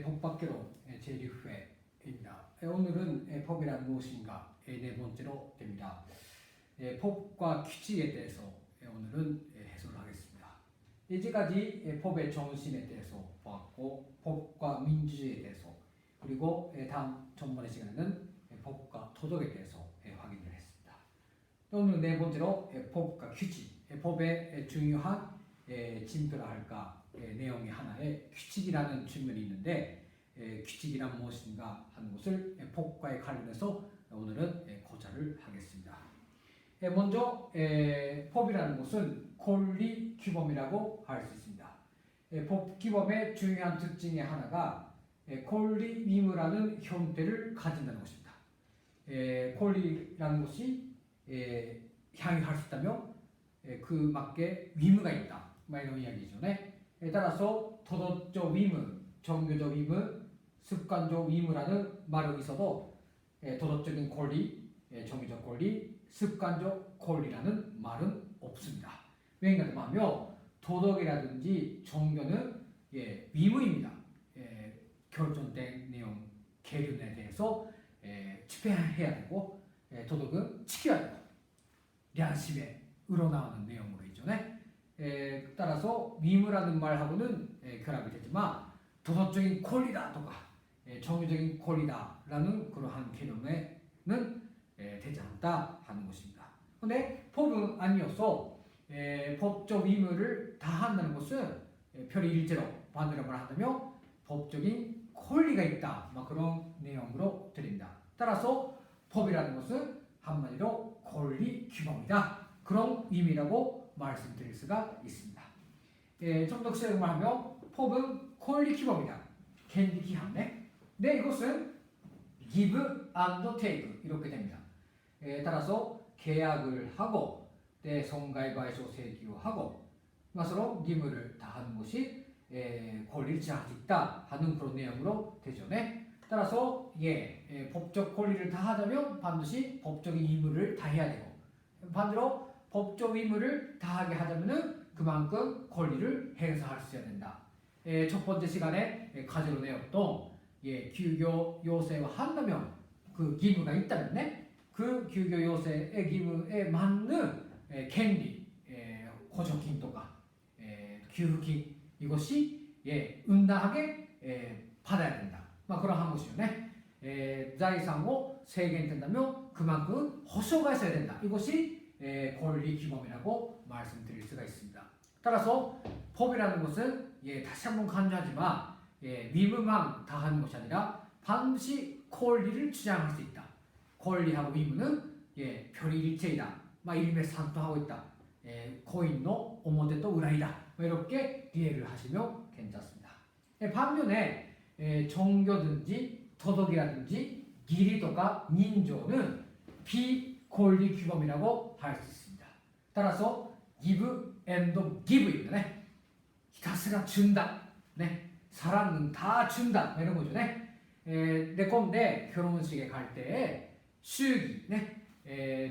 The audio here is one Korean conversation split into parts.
법밖으로 제6회입니다. 오늘은 법이란 무엇인가 네 번째로 됩니다. 법과 규칙에 대해서 오늘은 해설을 하겠습니다. 이제까지 법의 정신에 대해서 보았고 법과 민주주의에 대해서 그리고 다음 전번의 시간에는 법과 도덕에 대해서 확인을 했습니다. 오늘 네 번째로 법과 규칙, 법의 중요한 징표라 할까 내용의 하나에 규칙이라는 측면이 있는데 규칙이란 무엇인가 하는 것을 법과에 관련해서 오늘은 고찰을 하겠습니다. 먼저 법이라는 것은 권리 규범이라고 할 수 있습니다. 법 규범의 중요한 특징의 하나가 권리 의무라는 형태를 가진다는 것입니다. 권리라는 것이 향유할 수 있다며 그 맞게 의무가 있다. 이런 이야기죠. 따라서 도덕적 의무, 종교적 의무, 습관적 의무라는 말은 있어도 도덕적인 권리, 종교적 권리, 습관적 권리라는 말은 없습니다. 왜냐하면 도덕이라든지 종교는 의무입니다. 결정된 내용, 계륜에 대해서 집행해야 되고 도덕은 지켜야 되고 량심에 우러나오는 내용으로 있죠. 따라서 의무라는 말하고는 결합이 되지만 도덕적인 권리다든가 종교적인 권리다라는 그러한 개념에는 되지 않다 하는 것입니다. 그런데 법은 아니어서 법적 의무를 다한다는 것은 별일제로 반대로 말한다면 법적인 권리가 있다 그런 내용으로 드립니다. 따라서 법이라는 것은 한마디로 권리 규범이다 그런 의미라고 말씀드릴 수가 있습니다. 좀 더 구체적으로 말하면 법은 권리 규범이다.権利規範ね. 네, 이것은 give and take 이렇게 됩니다. 따라서 계약을 하고 손해배상請求하고 서로義務를 다하는 것이 권리를 지향할 수 있다 하는 그런 내용으로 되죠. 따라서 법적 권리를 다하자면 반드시 법적인 의무를 다해야 되고 반대로 법적 의무를 다하게 하자면 그만큼 권리를 행사할 수 있어야 된다. 첫 번째 시간에 가지로 내었던 규교 요새와 한다면 그義務가 있다면 그 규교 요새의義務에 맞는権利, 보조금 또가給付金 이것이 응당하게 받아야 된다. 그러한 것이요.財産を制限된다면 그만큼 호소가 있어야 된다. 이것이 권리 규범이라고 말씀드릴 수가 있습니다. 따라서 법이라는 것은 다시 한번 강조하지만 의무만 다하는 것이 아니라 반드시 권리를 주장할 수 있다. 권리하고 의무는 별일체이다. 일맥상통하고 있다. 코인의表と裏이다. 이렇게 이해를 하시면 괜찮습니다. 반면에 종교든지 도덕이라든지 기리도가 닌조는 비권리 규범이라고 할 수 있습니다. 따라서 give and give입니다. ひたすら준다. 사랑은 다 준다. 이런 거죠. 내 건데 결혼식에 갈 때 수익이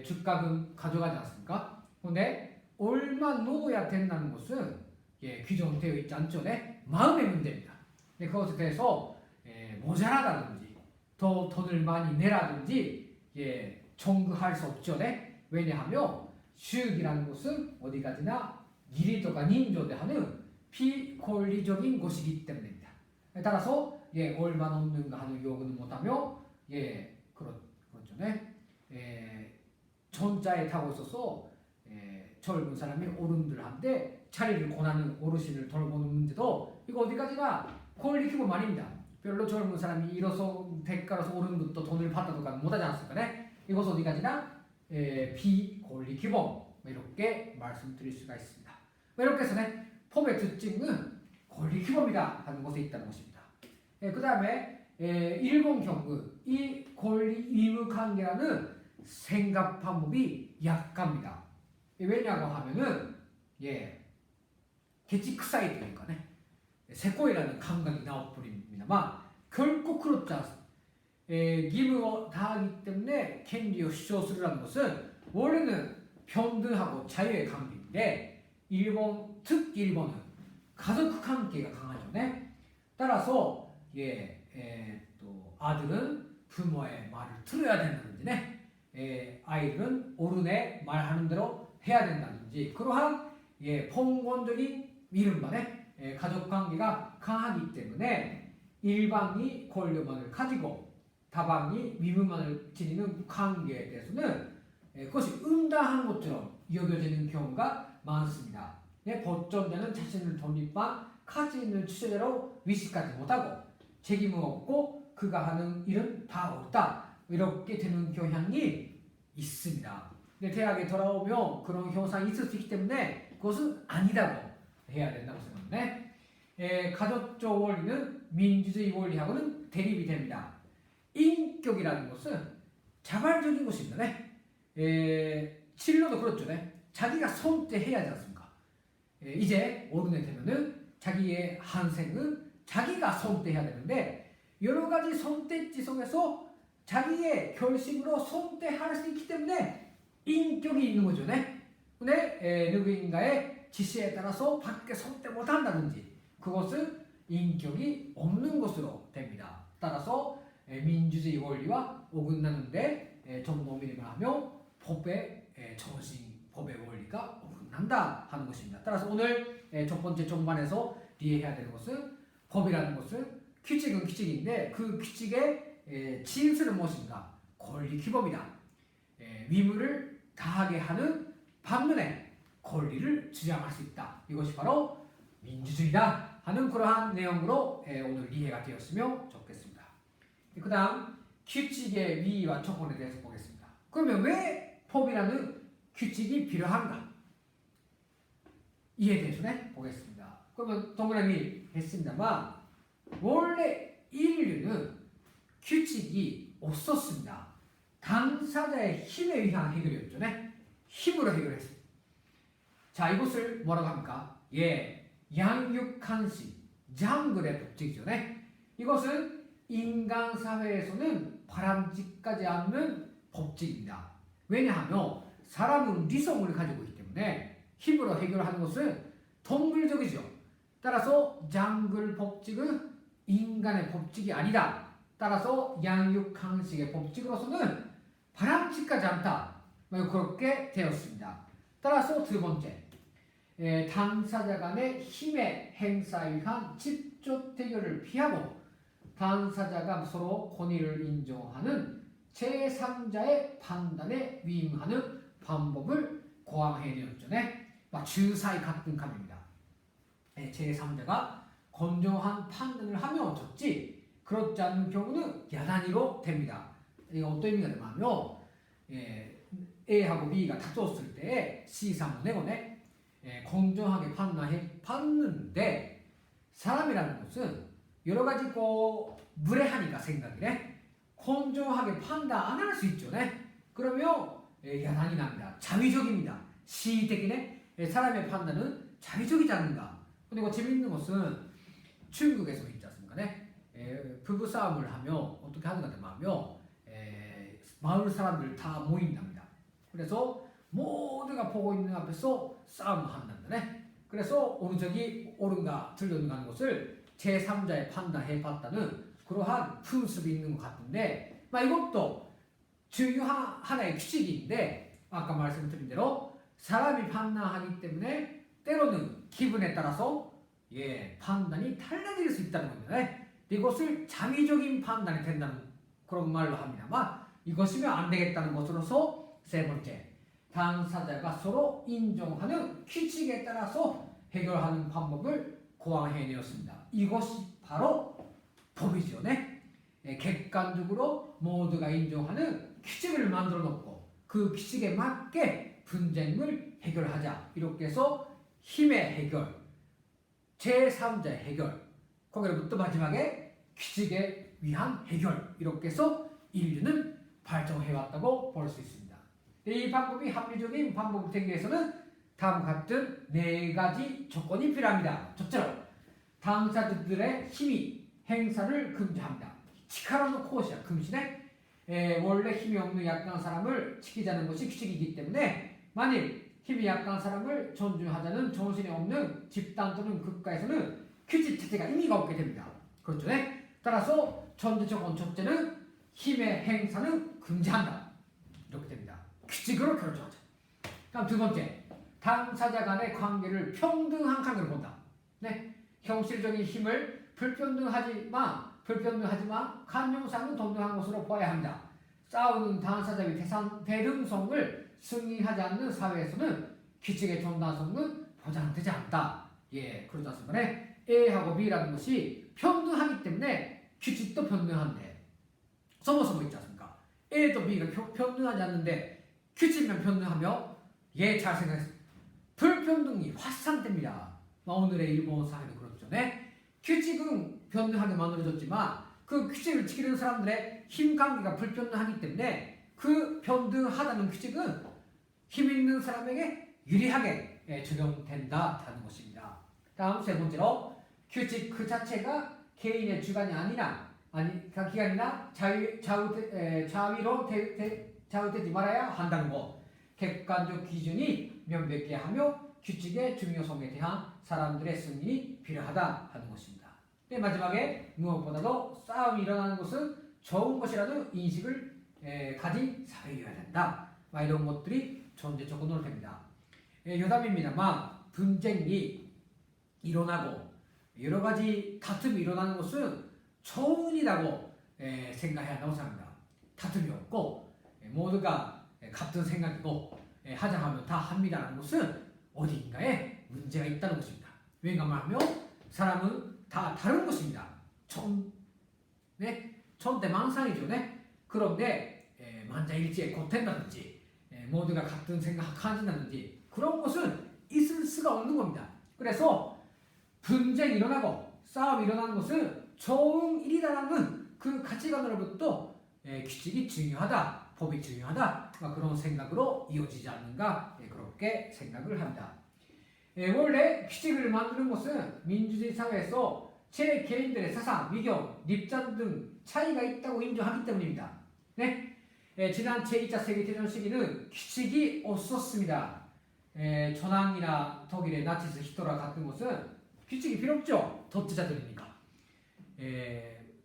주가금 가져가지 않습니까? 근데 얼마 넣어야 된다는 것은 규정되어 있지 않죠. 마음의 문제입니다. 그것에 대해서 모자라다든지 더 돈을 많이 내라든지 청구할 수 없죠. 왜냐하면 수익이라는 것은 어디까지나 기리도가 닌조대 하는 비권리적인 것이기 때문입니다. 따라서 얼마 넘는가 하는 요구는 못하며 그렇죠. 전자에 타고 있어서 젊은 사람이 어른들한테 자리를 권하는 어르신을 돌보는 문제도 이거 어디까지나 권리 규범 아닙니다. 별로 젊은 사람이 일어서 대가로서 어른부터 돈을 받아도가 못하지 않습니까? 이것은 어디까지나 비권리 규범 이렇게 말씀드릴 수가 있습니다. 이렇게 해서 법의 특징은 권리 규범이다 하는 것에 있다는 것입니다. 그 다음에 일본 경우 이 권리 의무 관계라는 생각 방법이 약합니다. 왜냐고 하면은 개치크사이 되니까 세코이라는 감각이 나와버립니다만 결코 그렇지 않습니다.義務を 다하기 때문에権利を 主張する라는 것은 원래는 평등하고 자유의 관계인데 특히 일본은 가족 관계가 강하죠. 따라서 또 아들은 부모의 말을 들어야 된다든지, 아이들은 어른의 말하는 대로 해야 된다든지 그러한 봉건적인 이른말에 가족 관계가 강하기 때문에 일방이 권력만을 가지고 다방이 위문만을 지니는 관계에 대해서는 그것이 응당한 것처럼 여겨지는 경우가 많습니다. 보존자는 자신을 독립한 가치 있는 취재자로 위식하지 못하고 책임은 없고 그가 하는 일은 다 옳다 이렇게 되는 경향이 있습니다. 근데 대학에 돌아오면 그런 현상이 있을 수 있기 때문에 그것은 아니다고 해야 된다고 생각하는데 가족적 원리는 민주주의 원리하고는 대립이 됩니다. 인격이라는 것은 자발적인 것입니다. 진로도 그렇죠. 자기가 선택해야 하지 않습니까? 이제 어른이 되면은 자기의 한생은 자기가 선택해야 되는데 여러 가지 선택지 속에서 자기의 결심으로 선택할 수 있기 때문에 인격이 있는 거죠. 근데 누구인가의 지시에 따라서 밖에 선택 못한다든지 그것은 인격이 없는 것으로 됩니다. 따라서 민주주의 원리와 어긋나는데 정노민을 하며 법의 정신, 법의 원리가 어긋난다 하는 것입니다. 따라서 오늘 첫 번째 종반에서 이해해야 되는 것은 법이라는 것은 규칙은 규칙인데 그 규칙의 진수는 무엇인가? 권리 규범이다. 위무를 다하게 하는 반면에 권리를 주장할 수 있다. 이것이 바로 민주주의다 하는 그러한 내용으로 오늘 이해가 되었으면 좋겠습니다. 그 다음 규칙의 위와 조건에 대해서 보겠습니다. 그러면 왜 법이라는 규칙이 필요한가? 이에 대해서 보겠습니다. 그러면 동그라미 했습니다만 원래 인류는 규칙이 없었습니다. 당사자의 힘에 의한 해결이었죠. 힘으로 해결했습니다. 자, 이것을 뭐라고 합니까? 양육한식, 장글의 법칙이죠. 이것은 인간 사회에서는 바람직하지 않는 법칙입니다. 왜냐하면 사람은理성을 가지고 있기 때문에 힘으로 해결하는 것은 동물적이죠. 따라서 장글 법칙은 인간의 법칙이 아니다. 따라서 양육한식의 법칙으로서는 바람직하지 않다. 그렇게 되었습니다. 따라서 두 번째, 당사자 간의 힘의 행사에 의한 직접 대결을 피하고 당사자가 서로 권위를 인정하는 제3자의 판단에 위임하는 방법을 고항해내었죠. 주사위 같은 감입니다. 제3자가 건조한 판단을 하면 좋지 그렇지 않은 경우는 야단이로 됩니다. 이거 어떤 의미가 되냐면 A하고 B가 다투었을 때 C3을 내거네 공정하게 판단해 봤는데 사람이라는 것은 여러 가지 무례하니까 생각이래 공정하게 판단 안 할 수 있죠. 그러면 야단이 납니다. 자위적입니다. 시대기네 사람의 판단은 자위적이지 않는가. 근데 이거 재밌는 것은 중국에서 있지 않습니까? 부부 싸움을 하며 어떻게 하는가 하면 마을 사람들 다 모인답니다. 그래서 모두가 보고 있는 앞에서 싸움을 한답니다. 그래서 어느 적이 옳은가 틀렸는가 하는 것을 제3자의 판단해 봤다는 그러한 풍습이 있는 것 같은데 이것도 중요한 하나의 규칙인데 아까 말씀드린 대로 사람이 판단하기 때문에 때로는 기분에 따라서 판단이 달라질 수 있다는 겁니다. 이것을 자위적인 판단이 된다는 그런 말로 합니다만 이것이면 안 되겠다는 것으로서 세 번째, 당사자가 서로 인정하는 규칙에 따라서 해결하는 방법을 고항해내었습니다. 이것이 바로 법이죠. 객관적으로 모두가 인정하는 규칙을 만들어 놓고 그 규칙에 맞게 분쟁을 해결하자. 이렇게 해서 힘의 해결, 제3자의 해결, 거기로부터 마지막에 규칙에 위한 해결 이렇게 해서 인류는 발전해왔다고 볼 수 있습니다. 이 방법이 합리적인 방법이 되기 위해서는 다음과 같은 네 가지 조건이 필요합니다. 첫째로 당사자들의 힘이 행사를 금지합니다. 치카라노 코시야 금지네. 원래 힘이 없는 약한 사람을 지키자는 것이 규칙이기 때문에 만일 힘이 약한 사람을 존중하자는 정신이 없는 집단 또는 국가에서는 규칙 자체가 의미가 없게 됩니다. 그렇죠. 네? 따라서 전제적 원칙제는 힘의 행사는 금지한다. 이렇게 됩니다. 규칙으로 결정하자. 다음 두 번째, 당사자 간의 관계를 평등한 관계로 본다. 네? 형식적인 힘을 불평등하지만 간용상은 동등한 것으로 봐야 합니다. 싸우는 당사자의 대등성을 승인하지 않는 사회에서는 규칙의 정당성은 보장되지 않다. 예, 그러지 않습니까? 네? A하고 B라는 것이 평등하기 때문에 규칙도 평등한데 서머서머 있지 않습니까? A도 B가 평등하지 않는데 규칙만 평등하며 잘 생각했습니다. 불평등이 확산됩니다. 오늘의 일본 사회도 그렇죠. 네? 규칙은 평등하게 만들어졌지만 그 규칙을 지키는 사람들의 힘 관계가 불평등하기 때문에 그 평등하다는 규칙은 힘 있는 사람에게 유리하게 적용된다는 것입니다. 다음 세 번째로 규칙 그 자체가 개인의 주관이 기관이나 자위로 좌우되지 말아야 한다는 것. 객관적 기준이 명백히 하며 규칙의 중요성에 대한 사람들의 승인이 필요하다 하는 것입니다. 네, 마지막에 무엇보다도 싸움이 일어나는 것은 좋은 것이라는 인식을 가진 사회여야 된다. 이런 것들이 전제 조건으로 됩니다. 여담입니다만 분쟁이 일어나고 여러 가지 다툼이 일어나는 것은 좋은 일이라고 생각해야 한다고 생각합니다. 다툼이 없고 모두가 같은 생각이고 하자 하면 다 합니다라는 것은 어디인가에 문제가 있다는 것입니다. 왜냐하면 사람은 다 다른 것입니다. 천대만상이죠. 네? 그런데 만자일치에 곧된다든지 모두가 같은 생각하진다든지 그런 것은 있을 수가 없는 겁니다. 그래서 분쟁이 일어나고 싸움이 일어나는 것은 좋은 일이라는 그 가치관으로부터 규칙이 중요하다, 법이 중요하다 그런 생각으로 이어지지 않는가 그렇게 생각을 합니다. 원래 규칙을 만드는 것은 민주주의 사회에서 제 개인들의 사상, 위경, 입장 등 차이가 있다고 인정하기 때문입니다. 네? 지난 제2차 세계대전 시기는 규칙이 없었습니다. 전황이나 독일의 나치스 히틀러 같은 것은 규칙이 필요 없죠. 독재자들이니까.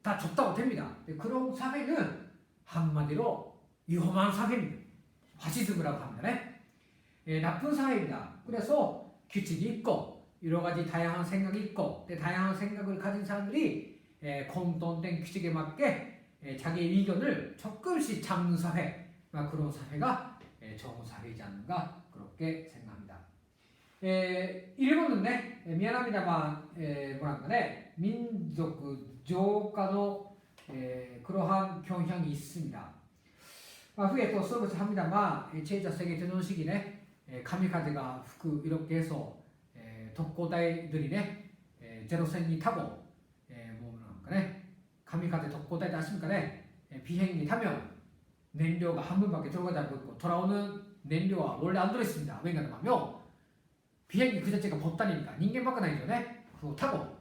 다 줬다고 됩니다. 그런 사회는 한마디로 위험한 사회입니다. 파시즘이라고 합니다. 네? 나쁜 사회입니다. 그래서 규칙이 있고 여러 가지 다양한 생각이 있고 다양한 생각을 가진 사람들이 공통된 규칙에 맞게 자기의 의견을 조금씩 잡는 사회 그런 사회가 좋은 사회이지 않는가 그렇게 생각합니다. 일본은 미안합니다만 민족 저가의 그러한 경향이 있습니다. 후에 또 서비스 합니다만 제2차 세계대전 시기에 가미카제가 이렇게 해서 독고다이들이 제로센이 타고 가미카제 독고다이 아십니까? 비행기 타면燃료가 한 번밖에 들어가지 않고 있고 돌아오는燃료가 원래 안 들어있습니다. 왜냐하면 비행기 그 자체가 법단이니까 인간밖에 아니죠. 그거 타고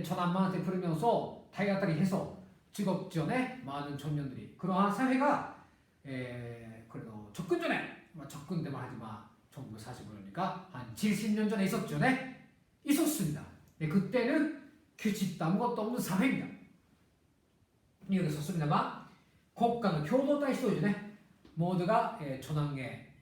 전함만한테 부르면서 다이아다리 해서 직업죠. 많은 청년들이 그러한 사회가 그래도 접근 전에 접근되면 하지만 1945년이니까 한 70년 전에 있었죠. 있었습니다. 그때는 규칙도 아무것도 없는 사회입니다. 여기 썼습니다만 국가는 교도다이 시도이죠. 모두가 전황의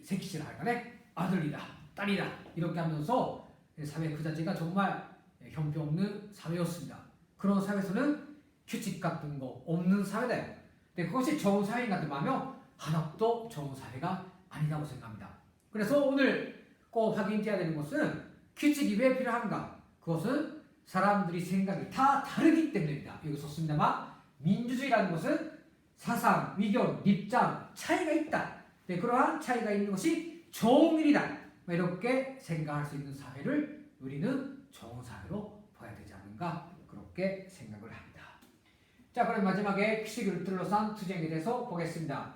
새끼질 할까네 아들이다 딸이다 이렇게 하면서 사회 그 자체가 정말 형편없는 사회였습니다. 그런 사회에서는 규칙 같은 거 없는 사회다. 그것이 좋은 사회인가 하면 하나도 좋은 사회가 아니라고 생각합니다. 그래서 오늘 꼭 확인해야 되는 것은 규칙이 왜 필요한가? 그것은 사람들이 생각이 다 다르기 때문입니다. 여기 썼습니다만 민주주의라는 것은 사상, 위견, 입장, 차이가 있다. 그러한 차이가 있는 것이 좋은 일이다. 이렇게 생각할 수 있는 사회를 우리는 좋은 사회로 봐야 되지 않는가 그렇게 생각을 합니다. 자, 그럼 마지막에 규칙을 둘러싼 투쟁에 대해서 보겠습니다.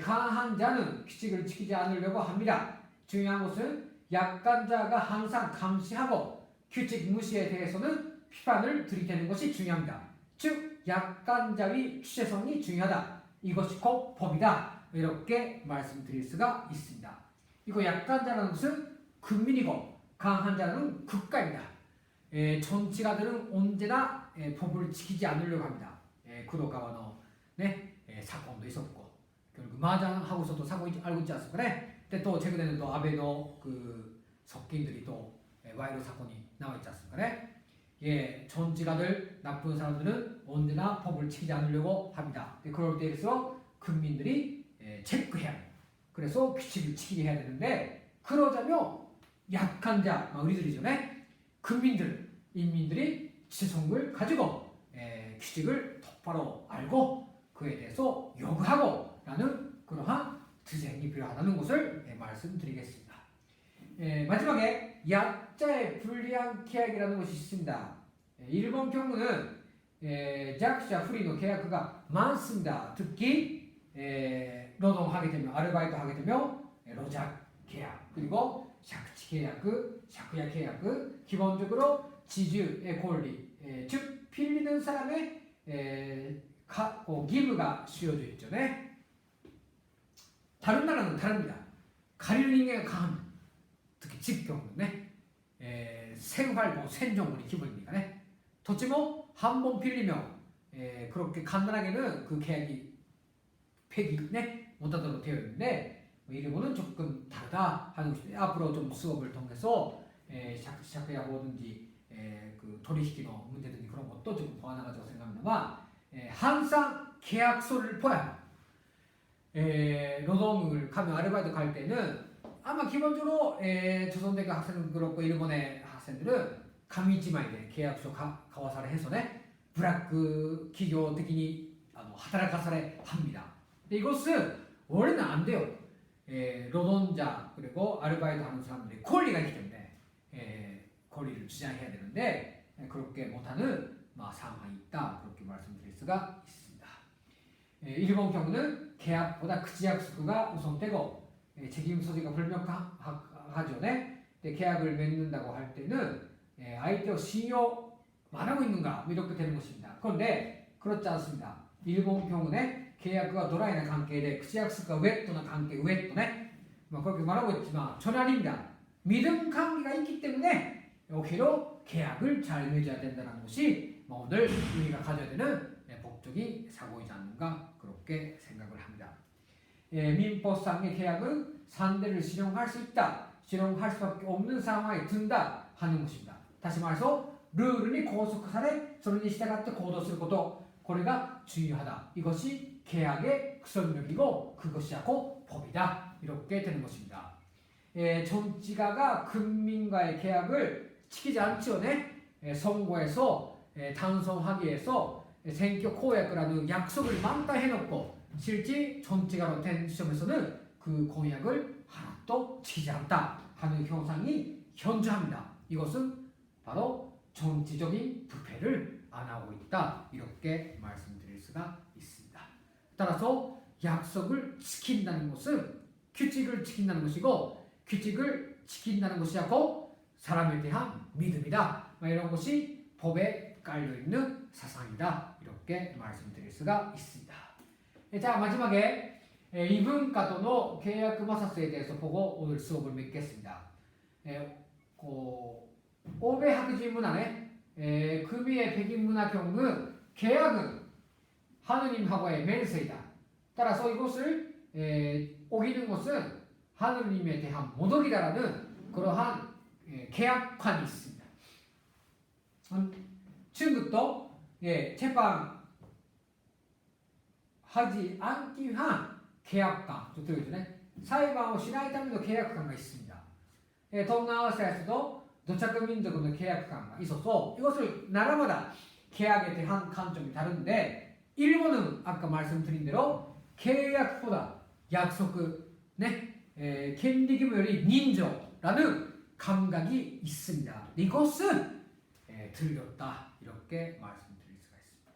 강한 자는 규칙을 지키지 않으려고 합니다. 중요한 것은 약한 자가 항상 감시하고 규칙 무시에 대해서는 비판을 들이대는 것이 중요합니다. 즉 약한 자의 주체성이 중요하다. 이것이 곧 법이다. 이렇게 말씀드릴 수가 있습니다. 이거 약한 자라는 것은 국민이고 강한 자는 국가입니다. 정치가들은 언제나 법을 지키지 않으려고 합니다. 구로가와의 사건도 있었고 결국 마장하고서도 사고 알고 있지 않습니까? 근데 또 최근에는 또 아베의 그側近들이 또 와이로 사건이 나와 있지 않습니까? 정치가들 나쁜 사람들은 언제나 법을 지키지 않으려고 합니다. 그럴 때일수록 국민들이 체크해야 해요. 그래서 규칙을 지키게 해야 되는데 그러자면 약한 자, 우리들이죠. 국민들, 인민들이 지성을 가지고 규칙을 똑바로 알고 그에 대해서 요구하고 라는 그러한 투쟁이 필요하다는 것을 말씀드리겠습니다. 마지막에 약자의 불리한 계약이라는 것이 있습니다. 일본 경우는 작자 프리의 계약가 많습니다. 특히 노동하게 되면 아르바이트 하게 되면 로작 계약 그리고 샥치 계약, 샥야 계약 기본적으로 지주의 권리 즉 빌리는 사람의義務가 씌워져 있죠. 다른 나라는 다릅니다. 가리는 인간가 강합니다. 특히 집 경우는 생활 생존권이 기본입니다. 도대체 한 번 빌리면 그렇게 간단하게는 그 계약이 폐기 못하도록 되어 있는데 일본은 조금 다르다 하는 것입니다. 앞으로 좀 수업을 통해서 샥야고든지 그取引の 문제든지 그런 것도 좀 보완하자고 생각합니다만 항상 계약서를 봐야 노동을 가면 아르바이트 갈 때는 아마 기본적으로 조선대교 학생들 그렇고 일본의 학생들은 가미지마이데 계약서 가와사를 해서 브라크企業的に働かされ 합니다. 이것은 원래는 안 돼요. 노동자 그리고 아르바이트 하는 사람들이 권리가 있기 때문에 권리를 주장해야 되는데 그렇게 못하는 상황이 있다 그렇게 말씀드릴 수가 있습니다. 일본 경우는 계약보다 그지약수가 우선되고 책임 소지가 불명하죠. 계약을 맺는다고 할 때는 相手を信用말하고 있는가 이렇게 되는 것입니다. 그런데 그렇지 않습니다. 일본 경우는 계약과ドライな 관계で 그지약수가 웨ットな 관계 웨ットね 그렇게 말하고 있지만 전혀 아닙니다. 믿음 관계가 있기 때문에 오히려 계약을 잘 맺어야 된다는 것이 오늘 우리가 가져야 되는 법적인 사고이지 않는가 그렇게 생각을 합니다. 민법상의 계약은 상대를 실용할 수 있다, 실용할 수밖에 없는 상황에 든다 하는 것입니다. 다시 말해서 룰이 고속화사래それに従って行動すること これが 중요하다. 이것이 계약의 구성력이고 그것이야고 법이다. 이렇게 되는 것입니다. 정치가가 국민과의 계약을 지키지 않죠. 선거에서 당선하기 위해서選挙公約라는 약속을 많다 해놓고 실제 정치가로 된 시점에서는 그 공약을 하나도 지키지 않다 하는 현상이 현저합니다. 이것은 바로 정치적인 부패를 안 하고 있다 이렇게 말씀드릴 수가 있습니다. 따라서 약속을 지킨다는 것은 규칙을 지킨다는 것이고 규칙을 지킨다는 것이고 사람에 대한 믿음이다 이런 것이 법에 깔려있는 사상이다 이렇게 말씀드릴 수가 있습니다. 자 마지막에 이분과도의 계약摩擦에 대해서 보고 오늘 수업을 맺겠습니다.欧米白人문화 금이의 백인 문화 경우는 계약은 하느님하고의 맹세이다. 따라서 이것을 어기는 것은 하느님에 대한 모독이다라는 그러한 계약관이 있습니다. 중국도 재판하지 않기 위한 계약관,裁判をしないための契約官が 있습니다. 동남아시아에서도 도착민족의 계약관이 있어서 이것을 나라마다 계약에 대한 관점이 다른데 일본은 아까 말씀드린 대로 계약보다 약속,権利義務より 人情라는 감각이 있습니다. 이것은 들렸다 이렇게 말씀드릴 수가 있습니다.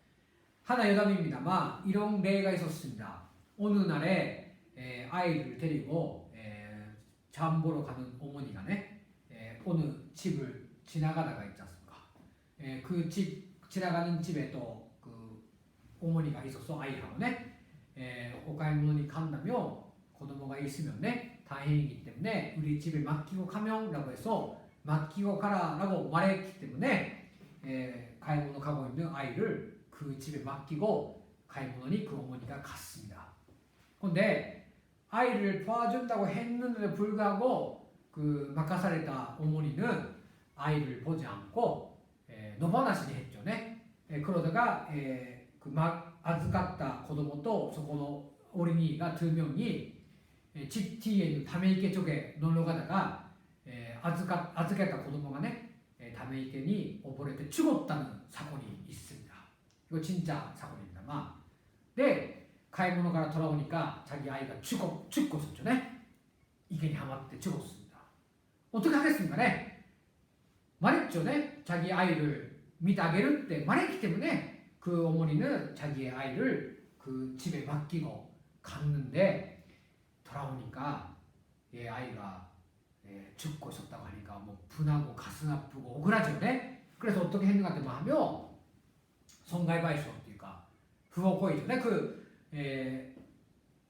하나 여담입니다만 이런例が 있었습니다. 어느 날에 아이를 데리고 장 보러 가는 어머니가 어느 집을 지나가다가 있지 않습니까? 그 집 지나가는 집에 또 그 어머니가 있어서 아이하고 오카이모노니 간다며 子供が 있으면 다행이기 때문에 우리 집에 맡기고 가면라고 해서 맡기고 가라라고 말했기 때문에 가이모노 가고 있는 아이를 그 집에 맡기고 가이모노니 그 어머니가 갔습니다. 그런데 아이를 도와준다고 했는데도 불구하고 그 맡겨사랬다 어머니는 아이를 보지 않고 노바나시니 했죠. 네? 그러다가 그 막預かった子供とそこの어린이가 두 명이 집 뒤에 있는 다메이케 쪽에 놀러 가다가預けた子供がね다메이케니溺れて 죽었다는 사건이 있습니다. 이거 진짜 사건입니다만. 네, 가이모노가 돌아오니까 자기 아이가 죽고 있었죠. 네? 이게 하마때 죽었습니다. 어떻게 하겠습니까? 네? 말했죠. 네? 자기 아이를 믿아게를 때 말했기 때문에 그 어머니는 자기의 아이를 그 집에 맡기고 갔는데 돌아오니까 아이가 죽고 있었다고 하니까 뭐 분하고 가슴 아프고 억울하죠. 네? 그래서 어떻게 했는가 하면 손가위바위소 그러니까 후호코이죠. 네?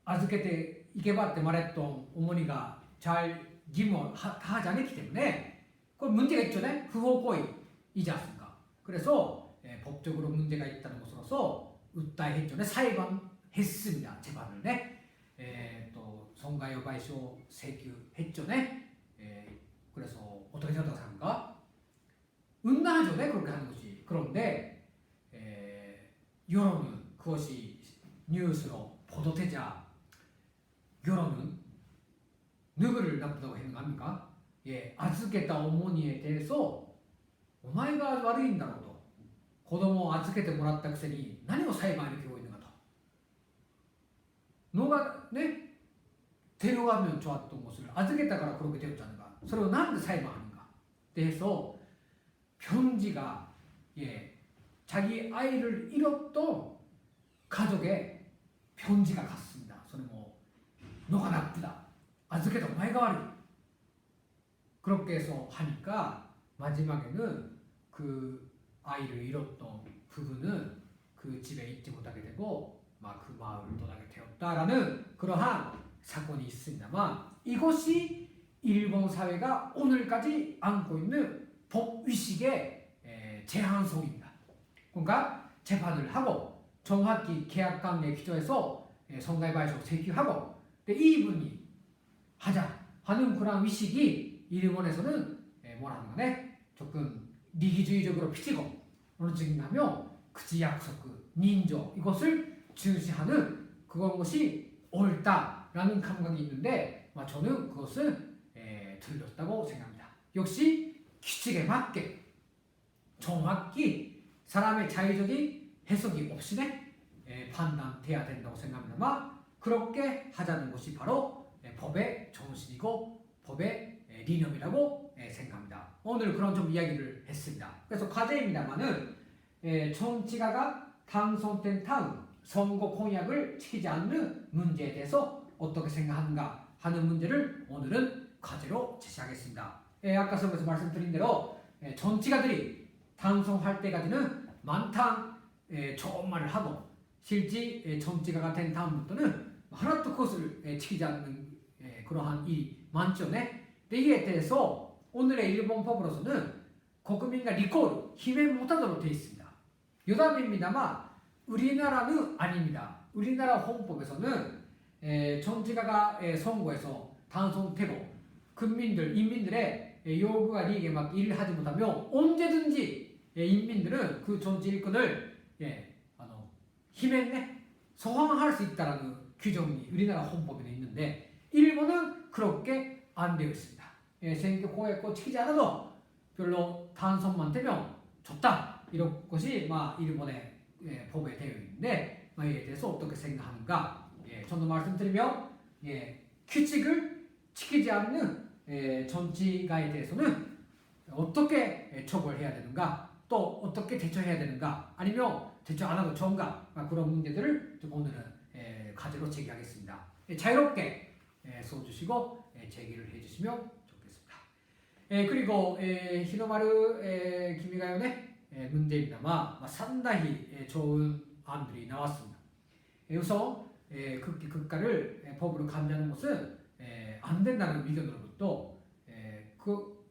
預けて 이케바 때 말했던 어머니가 잘義務を 다 하지 않았기 때문에 그건 문제가 있죠. 네? 후호코이이지 않습니까? 그래서 법적으로 문제가 있다는 것으로서 우타했죠. 네? 사회반했습니다. 재판을. 네? 또 손가위바위소請求했죠. 네? 그래서 어떻게 생각합니까? 응당하죠. 네? 그렇게 하는 것이. 그런데 여론은 그것이 뉴스로 보도되자 여론은 누구를 나쁘다고 했는가 합니까?預けた 어머니에 대해서 お前が悪いんだろうと子供を預けてもらったくせに何を裁判に今日있는가と너가 네? 데려가면 좋았던 것을預けたから 그렇게 되었잖아.それをなんで裁判하는가? 대해서 편지가 자기 아이를 잃었던 가족의 편지가 갔습니다. 저는 뭐 너가 나쁘다. 預けた お前が悪い. 그렇게 해서 하니까 마지막에는 그 아이를 잃었던 부부는 그 집에 있지 못하게 되고 막 그 마을을 떠나게 되었다라는 그러한 사건이 있습니다만 이것이 일본 사회가 오늘까지 안고 있는 법위식의 제한성입니다. 그러니까 재판을 하고 정확히 계약관계에 기초해서 손가위바위소請求하고 이분이 하자 하는 그런 위식이 일본에서는 뭐라는 거네? 조금 리기주의적으로 피치고 어느 측이냐면 그지 약속, 닌조 이것을 중시하는 그런 것이 옳다라는 감각이 있는데 저는 그것은 틀렸다고 생각합니다. 역시 규칙에 맞게 정확히 사람의 자유적인 해석이 없이네 판단돼야 된다고 생각합니다만 그렇게 하자는 것이 바로 법의 정신이고 법의 리념이라고 생각합니다. 오늘 그런 좀 이야기를 했습니다. 그래서 과제입니다만은 정치가가 당선된 다음 선거 공약을 지키지 않는 문제에 대해서 어떻게 생각하는가 하는 문제를 오늘은 과제로 제시하겠습니다. 아까 선거에서 말씀드린 대로 정치가들이 당선할 때까지는 많다 좋은 말을 하고 실제 정치가가 된 다음부터는 하나도 그것을 지키지 않는 그러한 일이 많죠. 이에 대해서 오늘의 일본 법으로서는 국민과 리콜 힘에 못하도록 되어 있습니다. 여담입니다만 우리나라는 아닙니다. 우리나라 헌법에서는 정치가가 선거에서 당선되고 국민들, 인민들의 요구가 이익에 맞게 일을 하지 못하면 언제든지 인민들은 그 정치 일꾼을 힘에 소환할 수 있다는 규정이 우리나라 헌법에 있는데 일본은 그렇게 안 되어 있습니다.選挙公約を지키지 않아도 별로 당선만 되면 좋다 이런 것이 일본의 법에 되어 있는데 이에 대해서 어떻게 생각하는가? 저도 말씀드리면 규칙을 지키지 않는 정치가에 대해서는 어떻게 처벌해야 되는가? 또 어떻게 대처해야 되는가? 아니면 대처 안 하고 좋은가? 그런 문제들을 좀 오늘은 과제로 제기하겠습니다. 자유롭게 써주시고 제기를 해주시면 좋겠습니다. 그리고 히노마루 기미가요네 문제입니다만 상당히 좋은 안들이 나왔습니다. 우선 극기 극가를 법으로 간주하는 것은 안 된다는 의견으로부터 그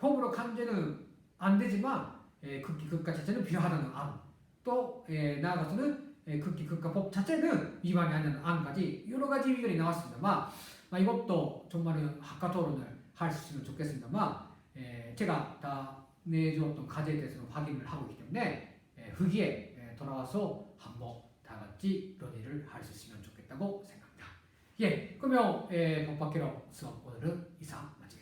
법으로 강제는 안 되지만 극기 극가 자체는 필요하다는 안, 또 나아가서는 극기 극가 법 자체는 위반이 안 되는 안까지 여러 가지 의견이 나왔습니다만 이것도 정말은 학과 토론을 할 수 있으면 좋겠습니다만 제가 다 내주었던 과제에 대해서는 확인을 하고 있기 때문에 후기에 돌아와서 한번 다 같이 논의를 할 수 있으면 좋겠다고 생각합니다. 예, 그러면 법학개론 수업 오늘은 이상 마치겠습니다.